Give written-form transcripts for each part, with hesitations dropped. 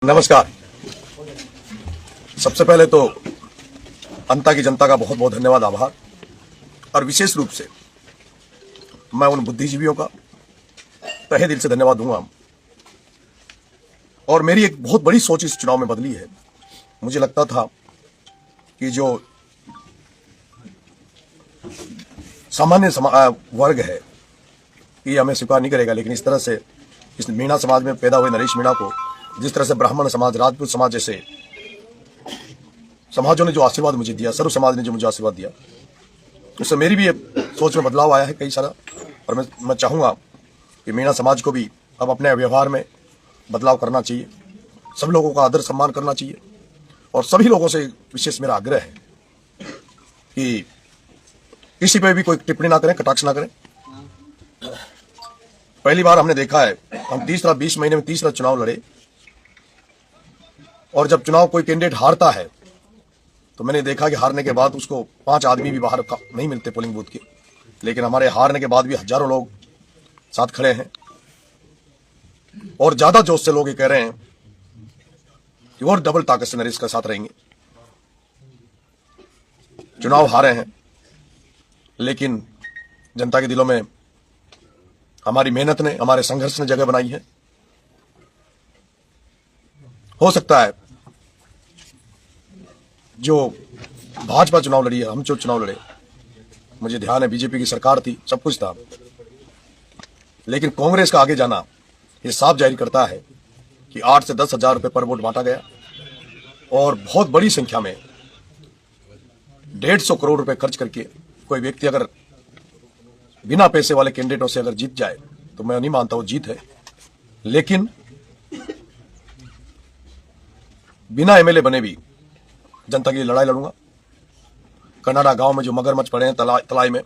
नमस्कार। सबसे पहले तो अंता की जनता का बहुत बहुत धन्यवाद, आभार। और विशेष रूप से मैं उन बुद्धिजीवियों का तहे दिल से धन्यवाद दूंगा। और मेरी एक बहुत बड़ी सोच इस चुनाव में बदली है। मुझे लगता था कि जो सामान्य वर्ग है ये हमें स्वीकार नहीं करेगा, लेकिन इस तरह से इस मीणा समाज में पैदा हुए नरेश मीणा को जिस तरह से ब्राह्मण समाज, राजपूत समाज जैसे समाजों ने जो आशीर्वाद मुझे दिया, सर्व समाज ने जो मुझे आशीर्वाद दिया, उससे मेरी भी सोच में बदलाव आया है कई सारा। और मैं चाहूंगा कि मीणा समाज को भी अब अपने व्यवहार में बदलाव करना चाहिए, सब लोगों का आदर सम्मान करना चाहिए। और सभी लोगों से विशेष मेरा आग्रह है कि किसी पे भी कोई टिप्पणी ना करें, कटाक्ष ना करें। पहली बार हमने देखा है, हम 20 महीने में तीसरा चुनाव लड़े, और जब चुनाव कोई कैंडिडेट हारता है तो मैंने देखा कि हारने के बाद उसको 5 आदमी भी बाहर नहीं मिलते पोलिंग बूथ के, लेकिन हमारे हारने के बाद भी हजारों लोग साथ खड़े हैं। और ज्यादा जोश से लोग ये कह रहे हैं कि और डबल ताकत से नरेश का साथ रहेंगे। चुनाव हारे हैं, लेकिन जनता के दिलों में हमारी मेहनत ने, हमारे संघर्ष ने जगह बनाई है। हो सकता है जो भाजपा चुनाव लड़ी है, हम जो चुनाव लड़े, मुझे ध्यान है बीजेपी की सरकार थी, सब कुछ था, लेकिन कांग्रेस का आगे जाना ये साफ जाहिर करता है कि 8 से 10 हजार रुपए पर वोट बांटा गया। और बहुत बड़ी संख्या में 150 करोड़ रुपए खर्च करके कोई व्यक्ति अगर बिना पैसे वाले कैंडिडेटों से अगर जीत जाए तो मैं नहीं मानता वो जीत है। लेकिन बिना एमएलए बने भी जनता की लड़ाई लड़ूंगा। कनाडा गांव में जो मगरमच्छ पड़े हैं तलाई में,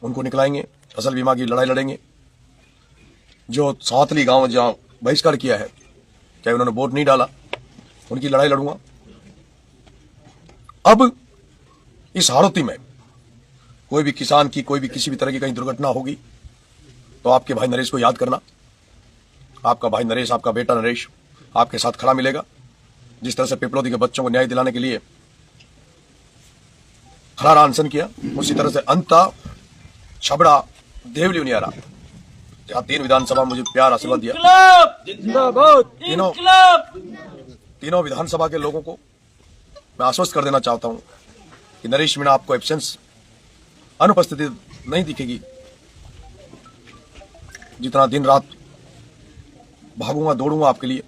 उनको निकलाएंगे। फसल बीमा की लड़ाई लड़ेंगे। जो सावतली गांव जहां बहिष्कार किया है, चाहे उन्होंने वोट नहीं डाला, उनकी लड़ाई लड़ूंगा। अब इस हाड़ौती में कोई भी किसान की, कोई भी किसी भी तरह की कहीं दुर्घटना होगी तो आपके भाई नरेश को याद करना। आपका भाई नरेश, आपका बेटा नरेश आपके साथ खड़ा मिलेगा। जिस तरह से पिपलौदी के बच्चों को न्याय दिलाने के लिए खड़ा अनशन किया, उसी तरह से अंता, छबड़ा, देवली उनियारा, जहां 3 विधानसभा मुझे प्यार आशीर्वाद दिया, तीनों विधानसभा के लोगों को मैं आश्वस्त कर देना चाहता हूं कि नरेश मीणा आपको एब्सेंस, अनुपस्थिति नहीं दिखेगी। जितना दिन रात भागूंगा, दौड़ूंगा, आपके लिए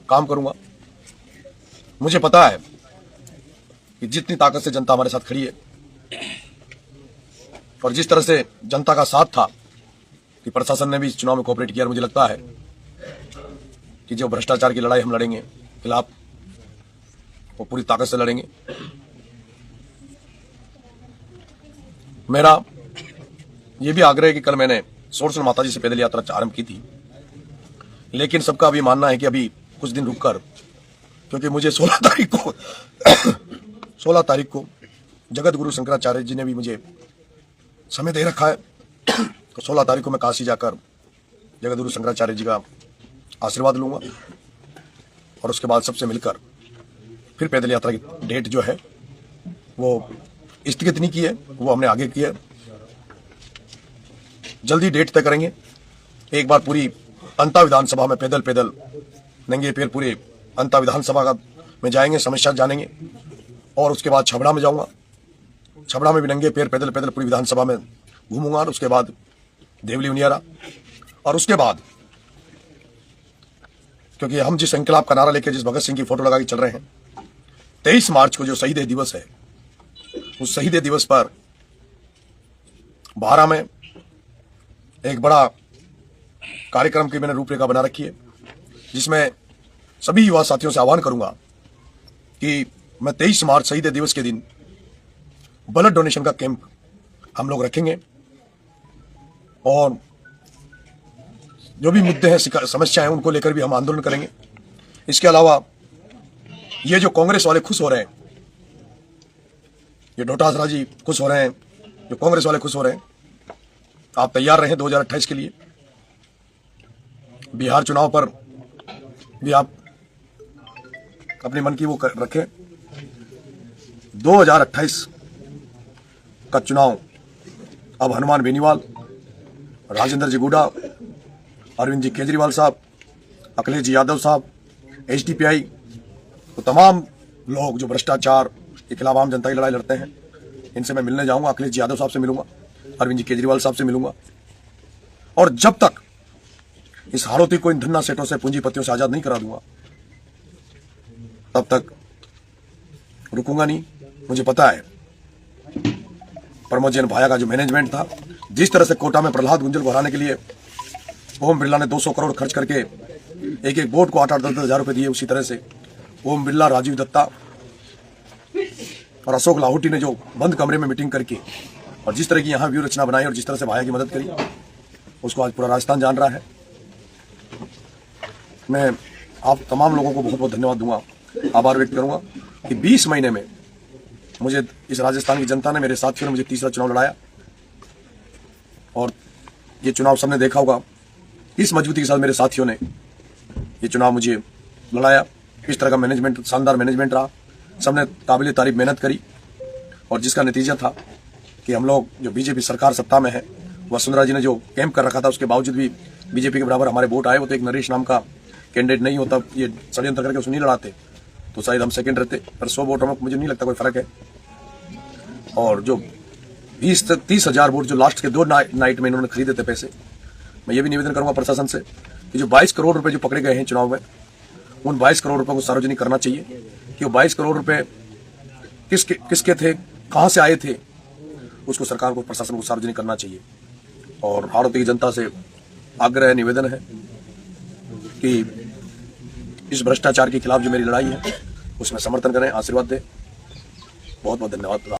काम करूंगा। मुझे पता है कि जितनी ताकत से जनता हमारे साथ खड़ी है और जिस तरह से जनता का साथ था कि प्रशासन ने भी इस चुनाव में कोऑपरेट किया, मुझे लगता है कि जो भ्रष्टाचार की लड़ाई हम लड़ेंगे खिलाफ, वो पूरी ताकत से लड़ेंगे। मेरा यह भी आग्रह है कि कल मैंने सोरसल माताजी से पैदल यात्रा आरंभ की थी, लेकिन सबका अभी मानना है कि अभी कुछ दिन रुककर, क्योंकि मुझे 16 तारीख को जगत गुरु शंकराचार्य जी ने भी मुझे समय दे रखा है। तो 16 तारीख को मैं काशी जाकर जगत गुरु शंकराचार्य जी का आशीर्वाद लूंगा और उसके बाद सबसे मिलकर फिर पैदल यात्रा की डेट जो है वो स्थगित नहीं की है, वो हमने आगे की है। जल्दी डेट तय करेंगे। एक बार पूरी अंता विधानसभा में पैदल नंगे पैर पूरे अंता विधानसभा में जाएंगे, समस्या जानेंगे। और उसके बाद छबड़ा में जाऊंगा, छबड़ा में भी नंगे पैर पैदल पूरी विधानसभा में घूमूंगा। और उसके बाद देवली उनियारा, और उसके बाद क्योंकि हम जिस इंकलाब का नारा लेकर, जिस भगत सिंह की फोटो लगा के चल रहे हैं, 23 मार्च को जो शहीद दिवस है, उस शहीद दिवस पर बारा में एक बड़ा कार्यक्रम की मैंने रूपरेखा बना रखी है, जिसमें सभी युवा साथियों से आह्वान करूंगा कि मैं 23 मार्च शहीद दिवस के दिन ब्लड डोनेशन का कैंप हम लोग रखेंगे। और जो भी मुद्दे हैं, समस्या है, उनको लेकर भी हम आंदोलन करेंगे। इसके अलावा ये जो कांग्रेस वाले खुश हो रहे हैं, ये डोटासरा जी खुश हो रहे हैं, जो कांग्रेस वाले खुश हो रहे हैं, आप तैयार रहें 2028 के लिए। बिहार चुनाव पर भी आप अपने मन की वो रखें। 2028 का चुनाव अब हनुमान बेनीवाल, राजेंद्र जी गुडा, अरविंद जी केजरीवाल साहब, अखिलेश जी यादव साहब, HDPI, तो तमाम लोग जो भ्रष्टाचार के खिलाफ आम जनता की लड़ाई लड़ते हैं, इनसे मैं मिलने जाऊंगा। अखिलेश जी यादव साहब से मिलूंगा, अरविंद जी केजरीवाल साहब से मिलूंगा। और जब तक इस हाड़ौती को इन धन्ना सेठों से, पूंजीपतियों से आजाद नहीं करा दूंगा, तब तक रुकूंगा नहीं। मुझे पता है प्रमोद जैन भाया का जो मैनेजमेंट था, जिस तरह से कोटा में प्रहलाद गुंजल को हराने के लिए ओम बिरला ने 200 करोड़ खर्च करके एक एक वोट को 8-10 हजार रुपए दिए, उसी तरह से ओम बिरला, राजीव दत्ता और अशोक लाहौटी ने जो बंद कमरे में मीटिंग करके और जिस तरह की यहाँ व्यू रचना बनाई और जिस तरह से भाया की मदद करी, उसको आज पूरा राजस्थान जान रहा है। मैं आप तमाम लोगों को बहुत बहुत धन्यवाद दूंगा, आभार व्यक्त करूंगा कि 20 महीने में मुझे इस राजस्थान की जनता ने, मेरे साथियों ने मुझे तीसरा चुनाव लड़ाया। और ये चुनाव सबने देखा होगा, इस मजबूती के साथ मेरे साथियों ने ये चुनाव मुझे लड़ाया। इस तरह का मैनेजमेंट, शानदार मैनेजमेंट रहा, सबने काबिल तारीफ मेहनत करी और जिसका नतीजा था कि हम लोग जो बीजेपी सरकार सत्ता में है, वसुंधरा जी ने जो कैंप कर रखा था, उसके बावजूद भी बीजेपी के बराबर हमारे वोट आए। वो तो एक नरेश नाम का कैंडिडेट नहीं होता, ये षड्यंत्र करके उसको नहीं लड़ाते तो शायद हम सेकंड रहते, पर 100 वोट में मुझे नहीं लगता कोई फर्क है। और जो 20 से 30 हजार वोट जो लास्ट के 2 नाइट में इन्होंने खरीदे थे पैसे, मैं ये भी निवेदन करूंगा प्रशासन से कि जो 22 करोड़ रुपए जो पकड़े गए हैं चुनाव में, उन 22 करोड़ रुपए को सार्वजनिक करना चाहिए कि वो 22 करोड़ रुपए किसके थे, कहां से आए थे, उसको सरकार को, प्रशासन को सार्वजनिक करना चाहिए। और हाड़ौती की जनता से आग्रह, निवेदन है कि इस भ्रष्टाचार के खिलाफ जो मेरी लड़ाई है उसमें समर्थन करें, आशीर्वाद दें। बहुत बहुत धन्यवाद।